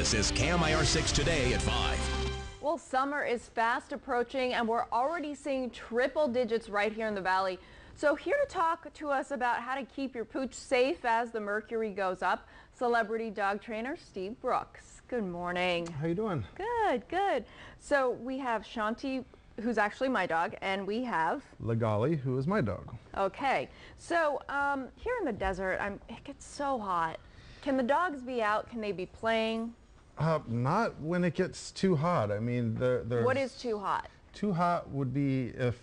This is KMIR 6 Today at 5. Well, summer is fast approaching and we're already seeing triple digits right here in the valley. So here to talk to us about how to keep your pooch safe as the mercury goes up, celebrity dog trainer Steve Brooks. Good morning. How you doing? Good, good. So we have Shanti, who's actually my dog, and we have Legali, who is my dog. Okay. So here in the desert, it gets so hot. Can the dogs be out? Can they be playing? Not when it gets too hot. I mean, what is too hot? Too hot would be if,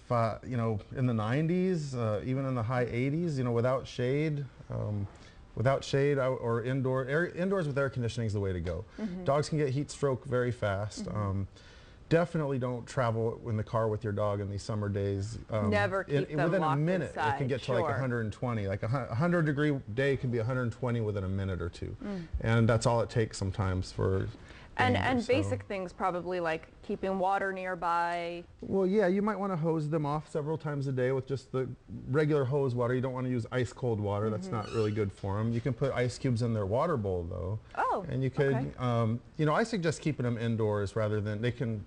you know, in the 90s, even in the high 80s, you know, without shade. Without shade or indoors with air conditioning is the way to go. Dogs can get heat stroke very fast. Definitely don't travel in the car with your dog in these summer days. Never keep them within locked a minute, inside. it can get to like 120. Like a 100-degree day can be 120 within a minute or two. And that's all it takes sometimes for And basic things probably like keeping water nearby. Well, yeah, you might want to hose them off several times a day with just the regular hose water. You don't want to use ice cold water. That's not really good for them. You can put ice cubes in their water bowl though. Oh, and you could, you know, I suggest keeping them indoors rather than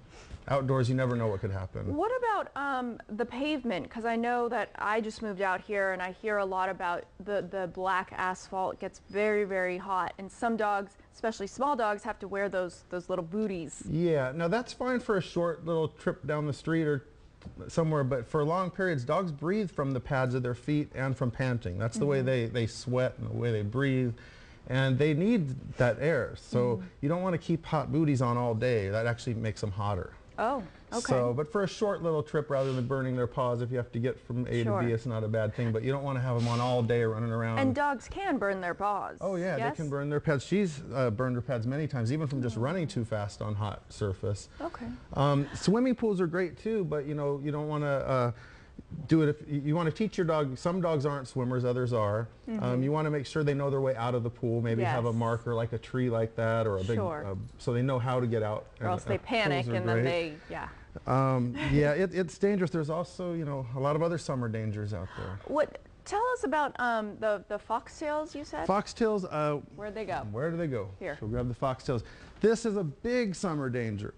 outdoors. You never know what could happen. What about the pavement? Because I know that I just moved out here and I hear a lot about the black asphalt. It gets very, very hot, and some dogs, especially small dogs, have to wear those little booties. Yeah, now that's fine for a short little trip down the street or somewhere, but for long periods, dogs breathe from the pads of their feet and from panting. That's the way they sweat and the way they breathe, and they need that air. So you don't want to keep hot booties on all day. That actually makes them hotter. Oh, okay. So, but for a short little trip, rather than burning their paws, if you have to get from A to B, it's not a bad thing. But you don't want to have them on all day running around. And dogs can burn their paws. Oh yeah, yes? They can burn their pads. She's burned her pads many times, even from just running too fast on hot surface. Okay. Swimming pools are great too, but you know, you don't want to do it if you want to teach your dog. Some dogs aren't swimmers, others are. You want to make sure they know their way out of the pool. Maybe have a marker like a tree like that, or a big, so they know how to get out. Or else they panic and then they, yeah, it's dangerous. There's also, you know, a lot of other summer dangers out there. Tell us about the foxtails you said? Foxtails, where'd they go? Where do they go? Here. So grab the foxtails. This is a big summer danger.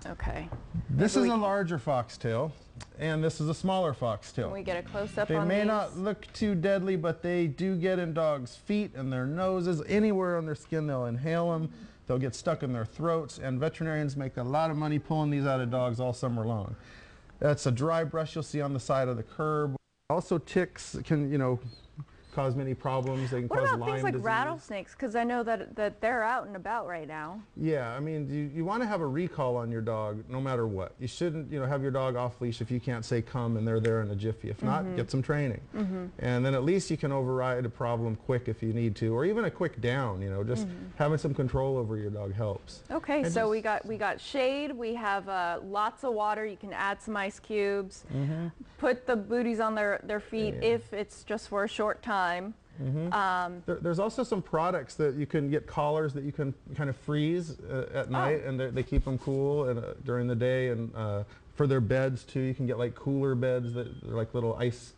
Okay. This is a larger foxtail, and this is a smaller foxtail. Can we get a close-up They on may these? not look too deadly, but they do get in dogs' feet and their noses. Anywhere on their skin, they'll inhale them. They'll get stuck in their throats, and veterinarians make a lot of money pulling these out of dogs all summer long. That's a dry brush you'll see on the side of the curb. Also, ticks can, you know, cause many problems. They can cause Lyme disease. What about things like rattlesnakes? Because I know that they're out and about right now. Yeah, I mean, you want to have a recall on your dog no matter what. You shouldn't, you know, have your dog off leash if you can't say come and they're there in a jiffy. If not, get some training. And then at least you can override a problem quick if you need to, or even a quick down, you know, just having some control over your dog helps. Okay, and so we got shade, we have lots of water, you can add some ice cubes, put the booties on their feet if it's just for a short time. There's also some products that you can get, collars that you can kind of freeze at night, and they keep them cool and, during the day. And for their beds too, you can get like cooler beds that are like little ice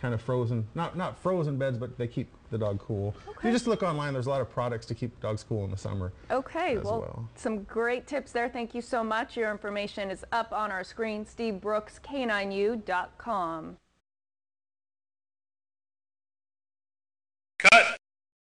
kind of frozen, not frozen beds, but they keep the dog cool. If you just look online, there's a lot of products to keep dogs cool in the summer. Okay, well, some great tips there. Thank you so much. Your information is up on our screen. Steve Brooks, K9U.com. Cut!